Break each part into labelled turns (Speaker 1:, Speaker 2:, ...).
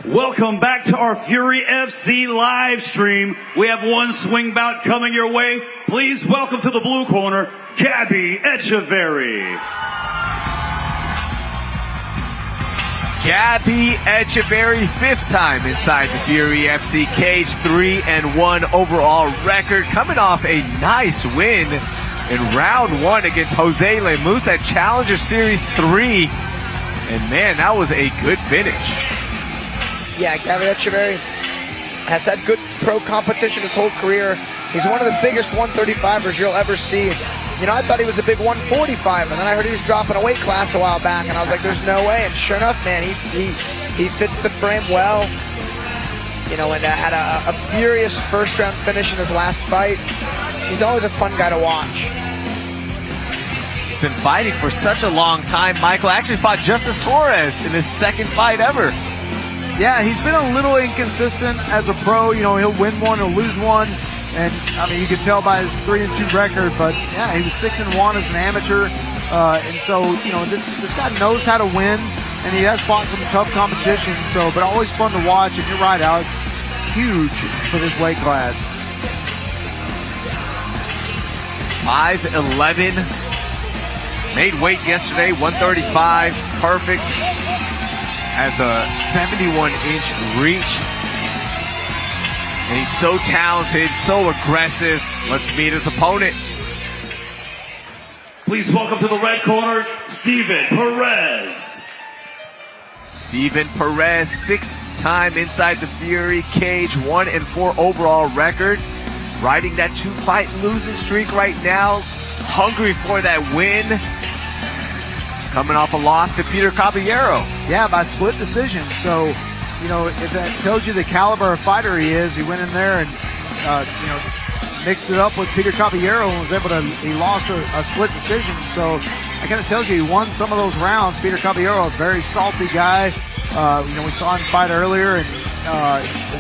Speaker 1: Welcome back to our Fury FC live stream. We have one swing bout coming your way. Please welcome to the blue corner, Gaby Echavarry.
Speaker 2: Gaby Echavarry, 5th time inside the Fury FC cage, 3-1 overall record, coming off a nice win in round 1 against Jose Lemus at Challenger Series 3. And man, that was a good finish.
Speaker 3: Yeah, Gaby Echavarry has had good pro competition his whole career. He's one of the biggest 135ers you'll ever see. You know, I thought he was a big 145, and then I heard he was dropping a weight class a while back, and I was like, there's no way. And sure enough, man, he fits the frame well. You know, and had a furious first-round finish in his last fight. He's always a fun guy to watch.
Speaker 2: He's been fighting for such a long time. Michael actually fought Justice Torres in his 2nd fight ever.
Speaker 4: Yeah, he's been a little inconsistent as a pro. You know, he'll win one or lose one. And, I mean, you can tell by his 3-2 record. But, yeah, he was 6-1 as an amateur. And so, you know, this guy knows how to win. And he has fought some tough competition. So, but always fun to watch. And you're right, Alex. Huge for this weight class.
Speaker 2: 5'11". Made weight yesterday, 135. Perfect. Has a 71-inch reach. And he's so talented, so aggressive. Let's meet his opponent.
Speaker 1: Please welcome to the red corner, Steven Perez.
Speaker 2: Steven Perez, 6th time inside the Fury cage, 1-4 overall record. Riding that 2-fight losing streak right now. Hungry for that win. Coming off a loss to Peter Caballero.
Speaker 4: Yeah, by split decision. So, you know, if that tells you the caliber of fighter he is, he went in there and, you know, mixed it up with Peter Caballero and was able to, he lost a split decision. So, that kind of tells you he won some of those rounds. Peter Caballero, a very salty guy. You know, we saw him fight earlier, and,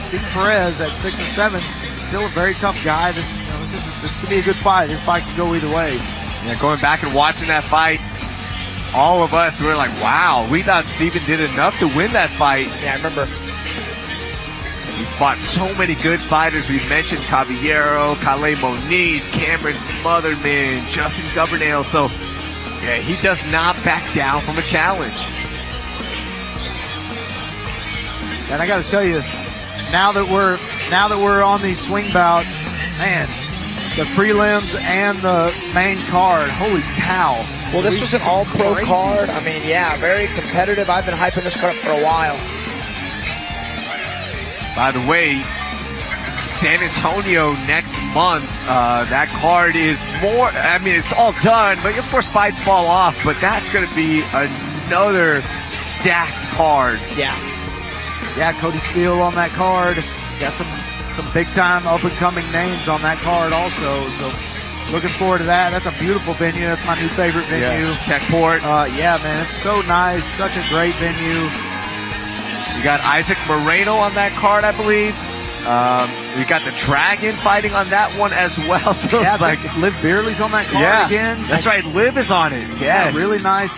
Speaker 4: Steven Perez at 6-7, still a very tough guy. This could be a good fight. This fight could go either way.
Speaker 2: Yeah, going back and watching that fight, all of us were like, wow, we thought Steven did enough to win that fight.
Speaker 3: Yeah, I remember.
Speaker 2: He's fought so many good fighters. We've mentioned Caballero, Kale Moniz, Cameron Smotherman, Justin Governale. So, yeah, he does not back down from a challenge.
Speaker 4: And I got to tell you, now that we're on these swing bouts, man, the prelims and the main card, holy cow.
Speaker 3: Well, this was an all-pro card. I mean, yeah, very competitive. I've been hyping this card up for a while.
Speaker 2: By the way, San Antonio next month, that card is more, I mean, it's all done, but of course fights fall off, but that's going to be another stacked card.
Speaker 3: Yeah.
Speaker 4: Yeah, Cody Steele on that card. Got some big-time up-and-coming names on that card also, so looking forward to that. That's a beautiful venue. That's my new favorite venue.
Speaker 2: Yeah. Techport.
Speaker 4: Yeah, man, it's so nice. Such a great venue.
Speaker 2: You got Isaac Moreno on that card, I believe. We got the Dragon fighting on that one as well. So
Speaker 4: yeah,
Speaker 2: it's like
Speaker 4: Liv Beerley's on that card again.
Speaker 2: That's right, Liv is on it. Yes.
Speaker 4: Yeah, really nice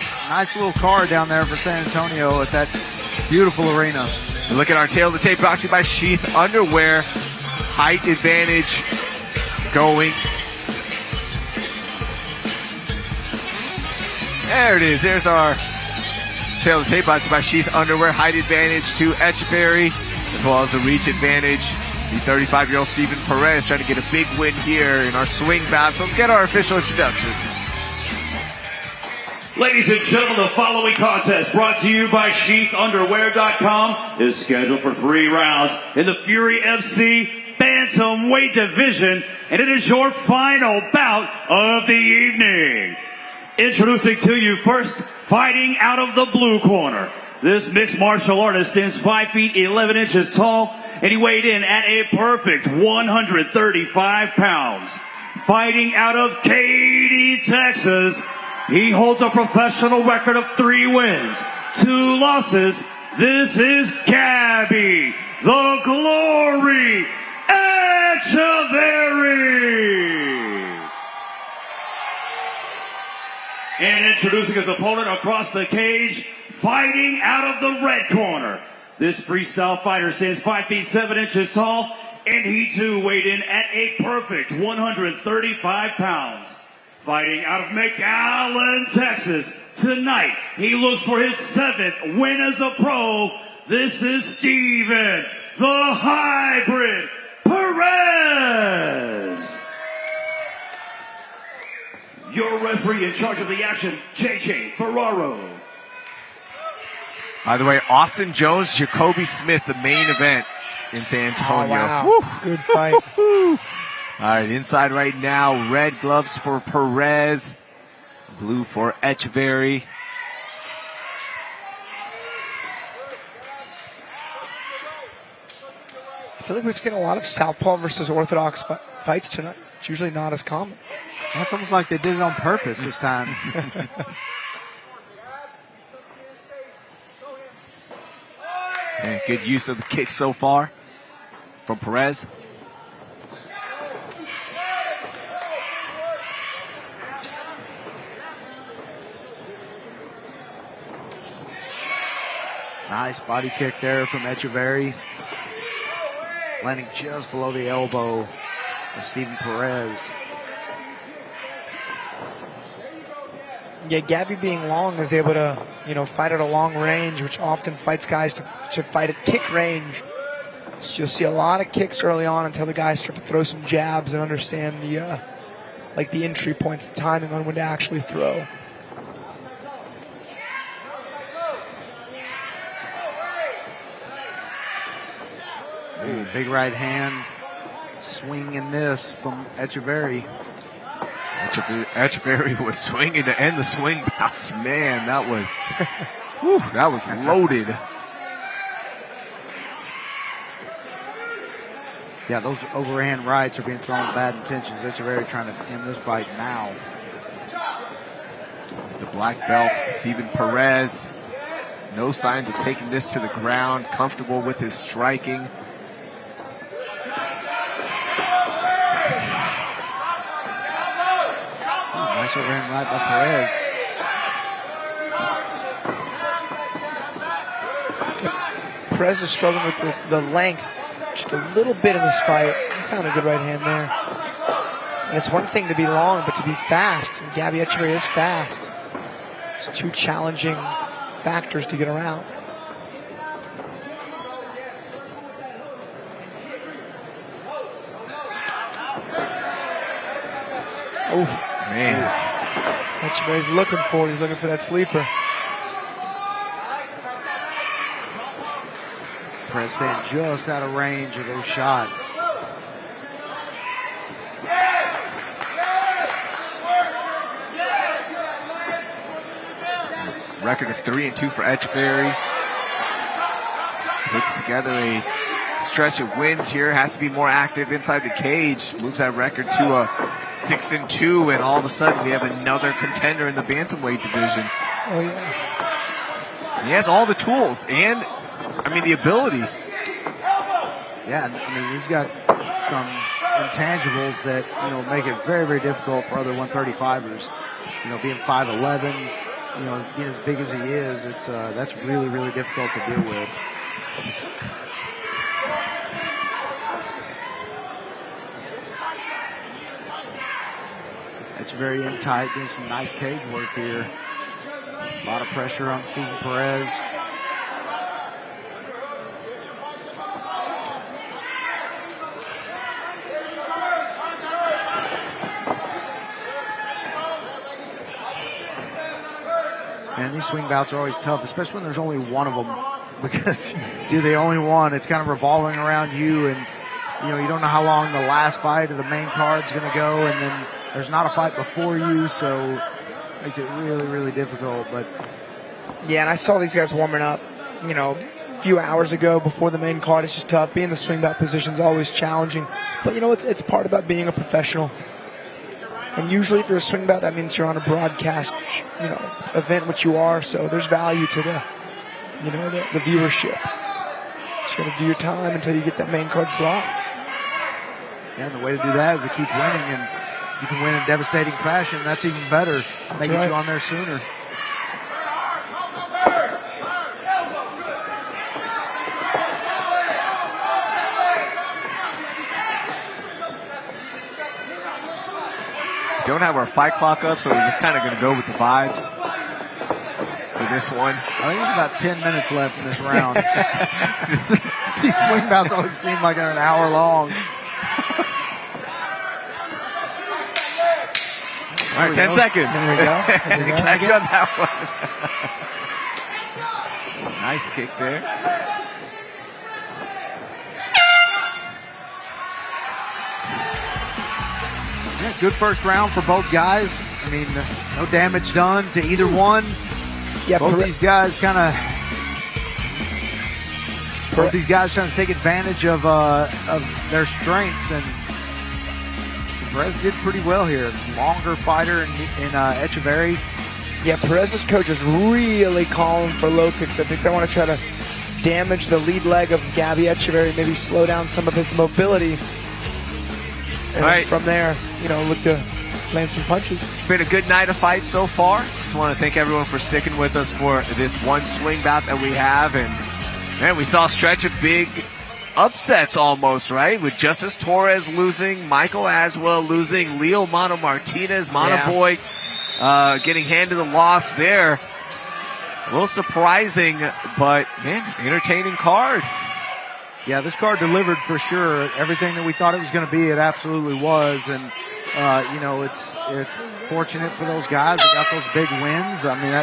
Speaker 4: little card down there for San Antonio at that beautiful arena.
Speaker 2: Look at our tail of the tape, brought to you by Sheath Underwear. Height advantage going. There it is. There's our tail of the tape, brought to you by Sheath Underwear. Height advantage to Echavarry, as well as the reach advantage. The 35-year-old Steven Perez trying to get a big win here in our swing bout. So let's get our official introductions.
Speaker 1: Ladies and gentlemen, the following contest brought to you by SheathUnderwear.com is scheduled for 3 rounds in the Fury FC Bantamweight division, and it is your final bout of the evening. Introducing to you first, fighting out of the blue corner. This mixed martial artist stands 5 feet 11 inches tall, and he weighed in at a perfect 135 pounds. Fighting out of Katy, Texas, he holds a professional record of 3 wins, 2 losses. This is Gaby, the Glory Echavarry. And introducing his opponent across the cage, fighting out of the red corner. This freestyle fighter stands 5 feet 7 inches tall, and he too weighed in at a perfect 135 pounds. Fighting out of McAllen, Texas, tonight he looks for his 7th win as a pro. This is Steven, the Hybrid Perez. Your referee in charge of the action, JJ Ferraro.
Speaker 2: By the way, Austin Jones, Jacoby Smith, the main event in San Antonio.
Speaker 3: Oh, wow.
Speaker 2: Woo.
Speaker 3: Good fight.
Speaker 2: All right, inside right now, red gloves for Perez, blue for Echavarry.
Speaker 3: I feel like we've seen a lot of southpaw versus orthodox fights tonight. It's usually not as common.
Speaker 4: That's almost like they did it on purpose this time.
Speaker 2: And good use of the kick so far from Perez.
Speaker 4: Nice body kick there from Echavarry. Landing just below the elbow of Steven Perez.
Speaker 3: Yeah, Gaby being long is able to, fight at a long range, which often fights guys to fight at kick range. So you'll see a lot of kicks early on until the guys start to throw some jabs and understand the entry points, the timing on when to actually throw.
Speaker 4: Ooh, big right hand swing and miss from Echavarry.
Speaker 2: Echavarry was swinging to end the swing bounce. Man, that was, whew, that was loaded.
Speaker 4: Yeah, those overhand rights are being thrown with bad intentions. Echavarry trying to end this fight now.
Speaker 2: The black belt, Steven Perez. No signs of taking this to the ground. Comfortable with his striking.
Speaker 4: Nice overhand right by Perez.
Speaker 3: Perez is struggling with the length just a little bit in this fight. He found a good right hand there. And it's one thing to be long, but to be fast. And Gaby Echavarry is fast. It's two challenging factors to get around. Oof.
Speaker 2: Man.
Speaker 3: Echavarry's looking for it. He's looking for that sleeper.
Speaker 4: Perez staying just out of range of those shots.
Speaker 2: Record of 3-2 for Echavarry. Puts together a stretch of wins here. Has to be more active inside the cage. Moves that record to a 6-2, and all of a sudden we have another contender in the bantamweight division.
Speaker 3: Oh yeah.
Speaker 2: He has all the tools and, the ability.
Speaker 4: Yeah, he's got some intangibles that, make it very, very difficult for other 135ers. Being 5'11", being as big as he is, that's really, really difficult to deal with. Echavarry in tight, doing some nice cage work here. A lot of pressure on Steven Perez. And these swing bouts are always tough, especially when there's only one of them, because you're the only one. It's kind of revolving around you, and you don't know how long the last fight of the main card's going to go, and then there's not a fight before you, so it makes it really, really difficult. But
Speaker 3: yeah, and I saw these guys warming up, a few hours ago before the main card. It's just tough. Being in the swing bout position is always challenging, but it's part about being a professional. And usually if you're a swing bout, that means you're on a broadcast, event, which you are. So there's value to the viewership. Just got to do your time until you get that main card slot.
Speaker 4: Yeah, and the way to do that is to keep winning, and you can win in devastating fashion. That's even better. They get you on there sooner.
Speaker 2: don't have our fight clock up, so we're just kind of going to go with the vibes for this one.
Speaker 4: I think there's about 10 minutes left in this round. Just, these swing bouts always seem like they're an hour long.
Speaker 2: All right, 10 seconds.
Speaker 3: There we go.
Speaker 2: Exactly on that one. Nice kick there.
Speaker 4: Yeah, good first round for both guys. I mean, no damage done to either one.
Speaker 3: Yeah,
Speaker 4: both these guys trying to take advantage of their strengths, and Perez did pretty well here. Longer fighter in Echavarry.
Speaker 3: Yeah, Perez's coach is really calling for low kicks. I think they want to try to damage the lead leg of Gaby Echavarry, maybe slow down some of his mobility. And from there, look to land some punches.
Speaker 2: It's been a good night of fights so far. Just want to thank everyone for sticking with us for this one swing bout that we have. And man, we saw a stretch of big upsets almost, right? With Justice Torres losing, Michael Aswell losing, Leo Mono Martinez, Boy, getting handed the loss there. A little surprising, but man, entertaining card.
Speaker 4: Yeah, this card delivered for sure. Everything that we thought it was going to be, it absolutely was. And, it's fortunate for those guys that got those big wins. I mean,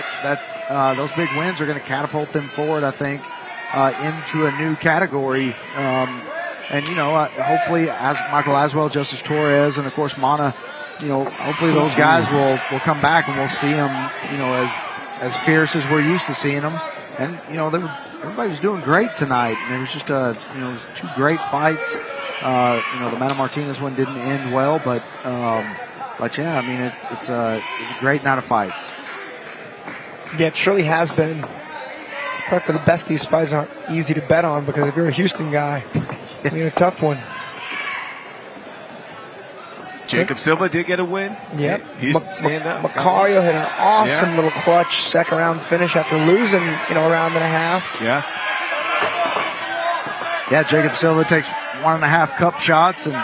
Speaker 4: those big wins are going to catapult them forward, I think, into a new category. Hopefully as Michael Aswell, Justice Torres, and of course Mana, hopefully those guys will come back and we'll see them, as fierce as we're used to seeing them. And, everybody was doing great tonight. And it was just, it was two great fights. The Mana Martinez one didn't end well, but yeah, I mean, it's a great night of fights.
Speaker 3: Yeah, it surely has been. It's probably for the best these fights aren't easy to bet on, because if you're a Houston guy, you're a tough one.
Speaker 2: Jacob Silva did get a win.
Speaker 3: Yep.
Speaker 2: Stand up.
Speaker 3: Macario hit an awesome little clutch second round finish after losing, a round and a half.
Speaker 2: Yeah.
Speaker 4: Yeah, Jacob Silva takes 1.5 cup shots and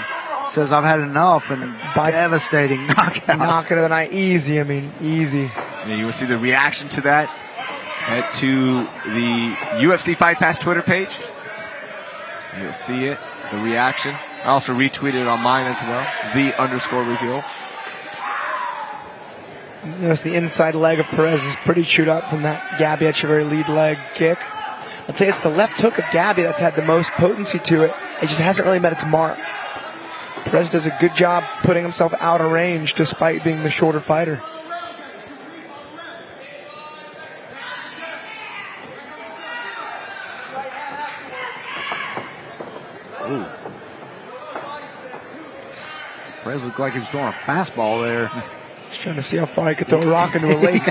Speaker 4: says, I've had enough, and devastating knockout.
Speaker 3: Knockout of the night. Easy, easy.
Speaker 2: Yeah, you will see the reaction to that. Head to the UFC Fight Pass Twitter page. You'll see it, the reaction. I also retweeted it on mine as well, _reveal.
Speaker 3: Notice the inside leg of Perez is pretty chewed up from that Gaby Echavarry lead leg kick. I'd say it's the left hook of Gaby that's had the most potency to it. It just hasn't really met its mark. Perez does a good job putting himself out of range despite being the shorter fighter.
Speaker 4: Ooh. Perez looked like he was throwing a fastball there.
Speaker 3: Just trying to see how far he could throw a rock into a lake.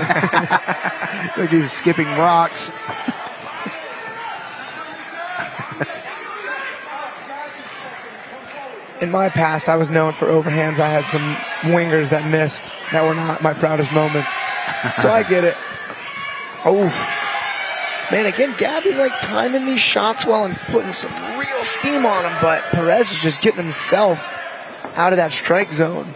Speaker 4: Like he was skipping rocks.
Speaker 3: In my past, I was known for overhands. I had some wingers that missed that were not my proudest moments. So I get it. Oh, man, again, Gaby's like timing these shots well and putting some real steam on him, but Perez is just getting himself out of that strike zone.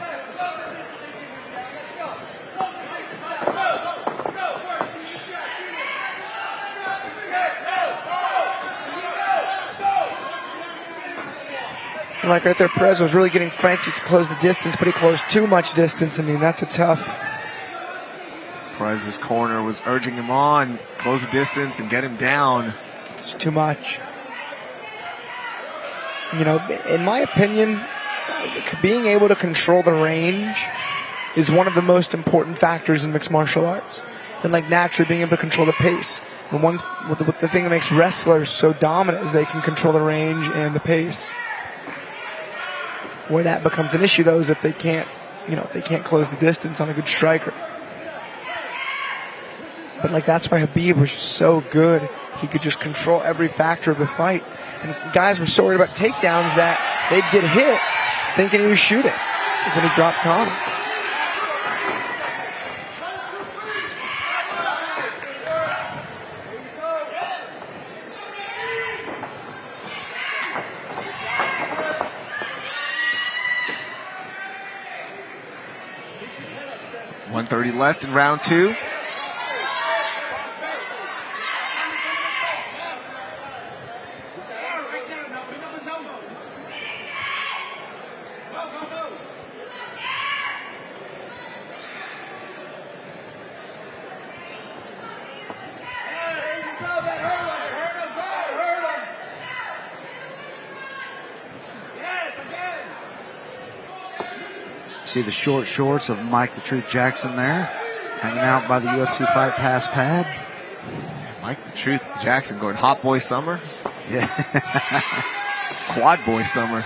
Speaker 3: And like right there, Perez was really getting frantic to close the distance, but he closed too much distance. I mean, that's a tough.
Speaker 2: Perez's corner was urging him on, close the distance and get him down.
Speaker 3: It's too much. In my opinion, being able to control the range is one of the most important factors in mixed martial arts. And like naturally being able to control the pace. And the thing that makes wrestlers so dominant is they can control the range and the pace. Where that becomes an issue though is if they can't close the distance on a good striker. But like that's why Habib was just so good. He could just control every factor of the fight. And guys were so worried about takedowns that they'd get hit thinking he was shooting. Like when he dropped Connor.
Speaker 2: 1:30 left in round 2.
Speaker 4: See the short shorts of Mike the Truth Jackson there, hanging out by the UFC Fight Pass pad.
Speaker 2: Mike the Truth Jackson going hot boy summer.
Speaker 4: Yeah.
Speaker 2: Quad boy summer.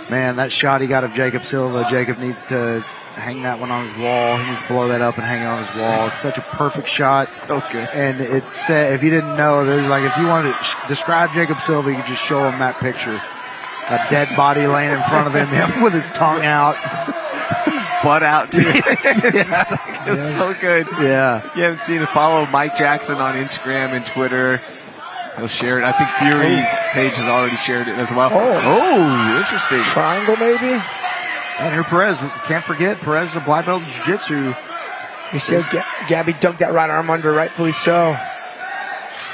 Speaker 4: Man, that shot he got of Jacob Silva, Jacob needs to hang that one on his wall. He needs to blow that up and hang it on his wall. It's such a perfect shot.
Speaker 2: So good.
Speaker 4: And it's, if you didn't know, there's like, if you wanted to describe Jacob Silva, you could just show him that picture. A dead body laying in front of him with his tongue out.
Speaker 2: His butt out, too. It's so good.
Speaker 4: Yeah.
Speaker 2: You haven't seen it, follow Mike Jackson on Instagram and Twitter. He'll share it. I think Fury's page has already shared it as well. Oh, interesting.
Speaker 3: Triangle, maybe?
Speaker 4: And here Perez, can't forget, Perez is a black belt in jiu-jitsu.
Speaker 3: You see how Gaby dug that right arm under, rightfully so.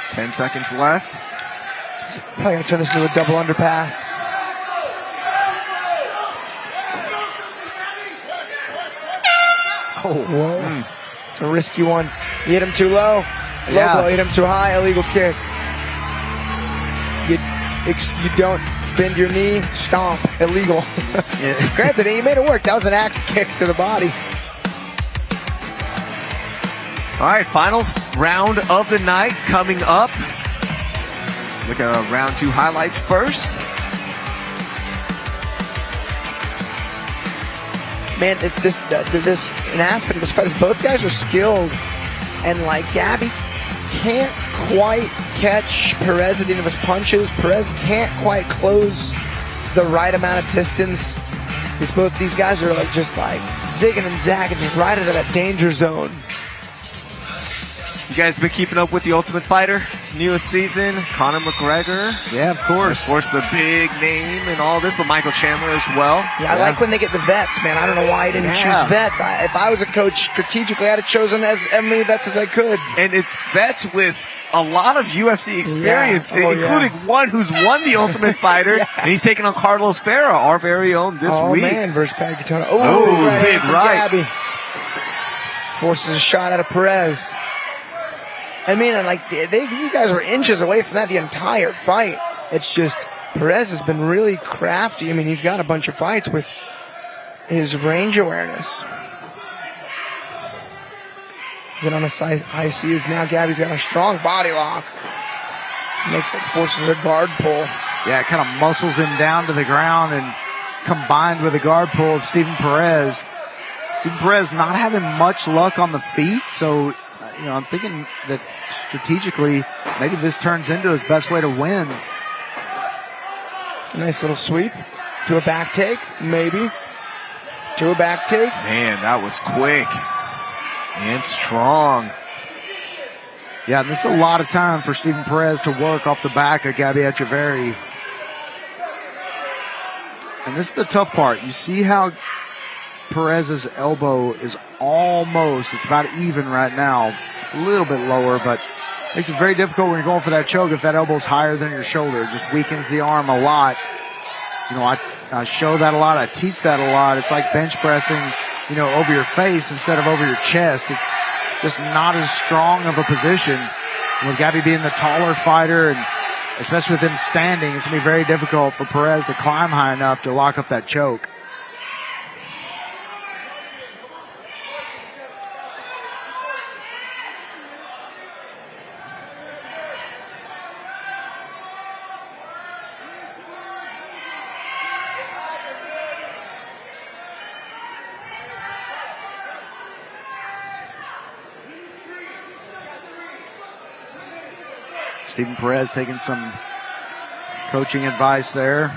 Speaker 2: 10 seconds left.
Speaker 3: Probably going to turn this into a double underpass.
Speaker 4: Oh,
Speaker 3: whoa. It's a risky one. You hit him too low. Low blow, hit him too high, illegal kick. You don't bend your knee, stomp, illegal. Yeah. Granted, he made it work. That was an axe kick to the body.
Speaker 2: All right, final round of the night coming up. Look at round 2 highlights first.
Speaker 3: Man, this an aspect of this fight is both guys are skilled, and like Gaby can't quite catch Perez at the end of his punches. Perez can't quite close the right amount of distance. Both these guys are like just like zigging and zagging, just right into that danger zone.
Speaker 2: You guys been keeping up with The Ultimate Fighter? Newest season, Conor McGregor.
Speaker 4: Yeah, of course.
Speaker 2: Of course, the big name and all this, but Michael Chandler as well.
Speaker 3: Yeah, I like when they get the vets, man. I don't know why I didn't choose vets. If I was a coach strategically, I'd have chosen as many vets as I could.
Speaker 2: And it's vets with a lot of UFC experience, including one who's won The Ultimate Fighter, and he's taking on Carlos Ferra, our very own this week.
Speaker 3: Oh, man, versus Pat Katona.
Speaker 2: Big right.
Speaker 3: Gaby. Forces a shot out of Perez. I mean, like, these guys were inches away from that the entire fight. It's just, Perez has been really crafty. I mean, he's got a bunch of fights with his range awareness. He's on a high seas now. Gaby's got a strong body lock. Makes it, forces a guard pull.
Speaker 4: Yeah, it kind of muscles him down to the ground, and combined with the guard pull of Stephen Perez. Stephen Perez not having much luck on the feet, so I'm thinking that strategically, maybe this turns into his best way to win.
Speaker 3: A nice little sweep to a back take, maybe. To a back take.
Speaker 2: Man, that was quick and strong.
Speaker 4: Yeah, this is a lot of time for Stephen Perez to work off the back of Gaby Echavarry. And this is the tough part. You see how Perez's elbow is it's about even right now. It's a little bit lower, but it makes it very difficult when you're going for that choke if that elbow's higher than your shoulder. It just weakens the arm a lot. I show that a lot. I teach that a lot. It's like bench pressing, over your face instead of over your chest. It's just not as strong of a position. With Gaby being the taller fighter, and especially with him standing, it's going to be very difficult for Perez to climb high enough to lock up that choke. Stephen Perez taking some coaching advice there.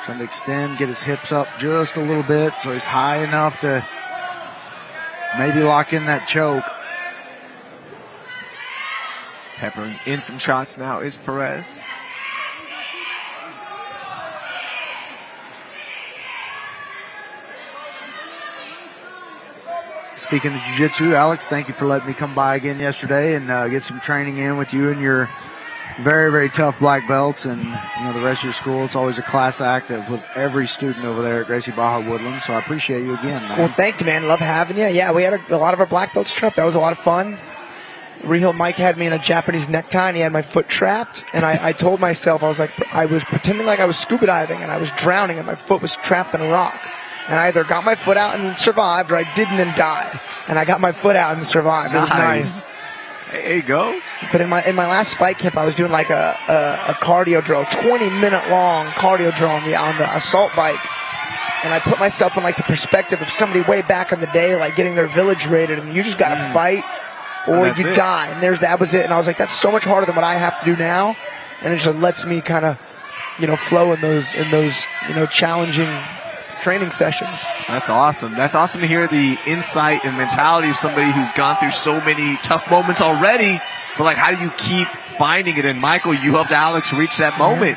Speaker 4: Trying to extend, get his hips up just a little bit so he's high enough to maybe lock in that choke.
Speaker 2: Peppering in some shots now is Perez.
Speaker 4: speaking of jiu-jitsu, Alex, thank you for letting me come by again yesterday and get some training in with you and your very, very tough black belts and the rest of your school. It's always a class act with every student over there at Gracie Baja Woodland. So I appreciate you again, man.
Speaker 3: Well, thank you, man. Love having you. Yeah, we had a lot of our black belts trip. That was a lot of fun. Real Mike had me in a Japanese necktie and he had my foot trapped. And I told myself, I was pretending like I was scuba diving and I was drowning and my foot was trapped in a rock. And I either got my foot out and survived or I didn't and died. And I got my foot out and survived. It was nice.
Speaker 2: There you go.
Speaker 3: But in my last fight camp, I was doing like a cardio drill, 20-minute long cardio drill on the assault bike. And I put myself in like the perspective of somebody way back in the day, like getting their village raided, and you just got to fight or you die. And that was it. And I was like, that's so much harder than what I have to do now. And it just lets me kind of, flow in those challenging training sessions.
Speaker 2: That's awesome. That's awesome to hear the insight and mentality of somebody who's gone through so many tough moments already. But like, how do you keep finding it? And Michael, you helped Alex reach that moment.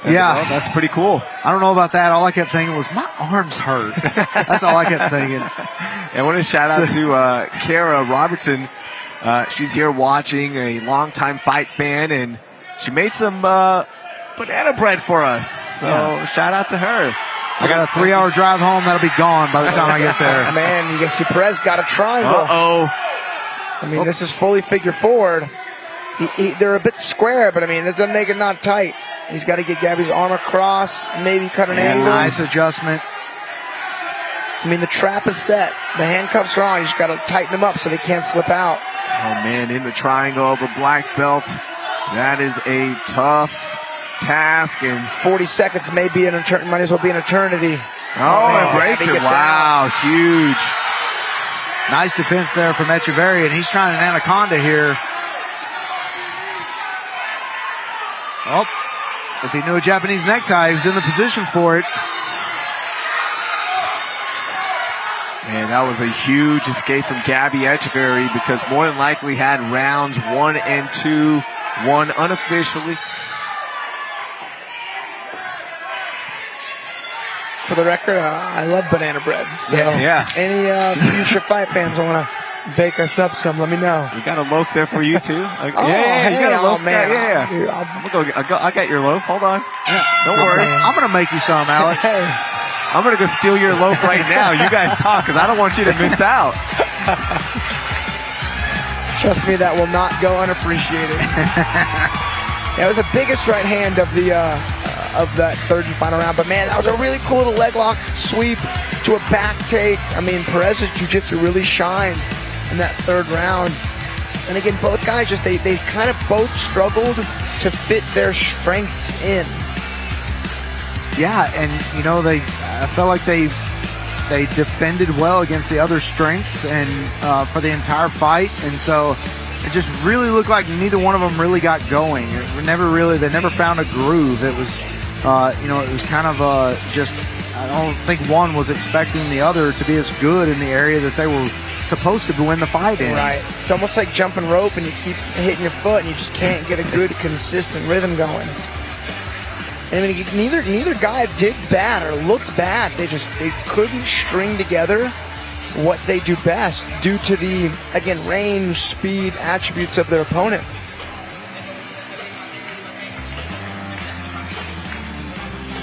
Speaker 4: Yeah.
Speaker 2: Well, that's pretty cool.
Speaker 4: I don't know about that. All I kept thinking was, my arms hurt. That's all I kept thinking.
Speaker 2: And I want to shout out to Kara Robertson. She's here watching, a longtime fight fan, and she made some banana bread for us. So shout out to her.
Speaker 4: I got a 3-hour drive home. That'll be gone by the time I get there.
Speaker 3: Man, you can see Perez got a triangle. I mean, this is fully figure forward. They're a bit square, but I mean, that doesn't make it not tight. He's got to get Gaby's arm across, maybe cut an angle.
Speaker 4: Nice adjustment.
Speaker 3: I mean, the trap is set. The handcuffs are on. You just got to tighten them up so they can't slip out.
Speaker 2: Oh, man, in the triangle of a black belt. That is a tough task. And
Speaker 3: 40 seconds may be might as well be an eternity.
Speaker 2: Embrace it. Wow, huge.
Speaker 4: Nice defense there from Echavarry, and he's trying an anaconda here. Oh, if he knew a Japanese necktie, he was in the position for it.
Speaker 2: Man, that was a huge escape from Gaby Echavarry, because more than likely had rounds 1 and 2, won unofficially.
Speaker 3: For the record, I love banana bread. So any future fight fans want to bake us up some, let me know.
Speaker 2: We got a loaf there for you too. You got a loaf.
Speaker 3: Man.
Speaker 2: I got your loaf. Hold on. Don't worry.
Speaker 4: I'm going to make you some, Alex.
Speaker 2: I'm going to go steal your loaf right now. You guys talk, because I don't want you to miss out.
Speaker 3: Trust me, that will not go unappreciated. That was the biggest right hand of that third and final round. But man, that was a really cool little leg lock sweep to a back take. I mean, Perez's jiu-jitsu really shined in that third round. And again, both guys they kind of both struggled to fit their strengths in.
Speaker 4: Yeah, and I felt like they defended well against the other strengths and for the entire fight, and so it just really looked like neither one of them really got going. They never found a groove. It was it was kind of just, I don't think one was expecting the other to be as good in the area that they were supposed to win the fight in.
Speaker 3: Right. It's almost like jumping rope and you keep hitting your foot and you just can't get a good, consistent rhythm going. I mean, neither guy did bad or looked bad. They couldn't string together what they do best due to the, again, range, speed, attributes of their opponent.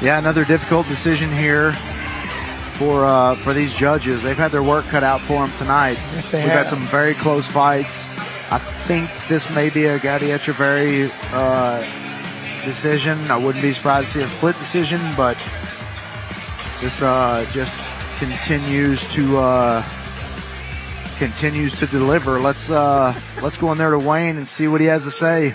Speaker 4: Yeah, another difficult decision here for these judges. They've had their work cut out for them tonight.
Speaker 3: Yes, they
Speaker 4: We've
Speaker 3: have.
Speaker 4: had some very close fights. I think this may be a Gaby Echavarry decision. I wouldn't be surprised to see a split decision, but this just continues to deliver. Let's go in there to Wayne and see what he has to say.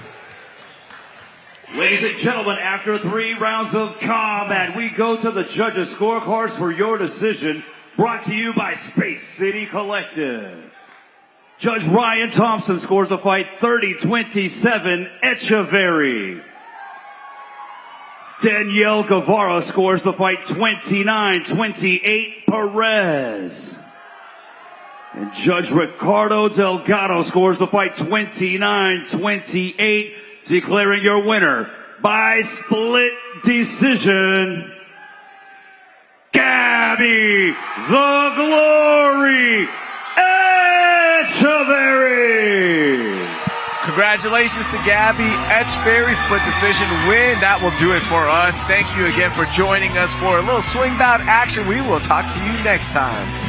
Speaker 1: Ladies and gentlemen, after 3 rounds of combat, we go to the judges' scorecards for your decision, brought to you by Space City Collective. Judge Ryan Thompson scores the fight 30-27, Echavarry. Danielle Guevara scores the fight 29-28, Perez. And Judge Ricardo Delgado scores the fight 29-28, declaring your winner by split decision, Gaby the Glory Echavarry.
Speaker 2: Congratulations to Gaby. Echavarry split decision win. That will do it for us. Thank you again for joining us for a little swing bout action. We will talk to you next time.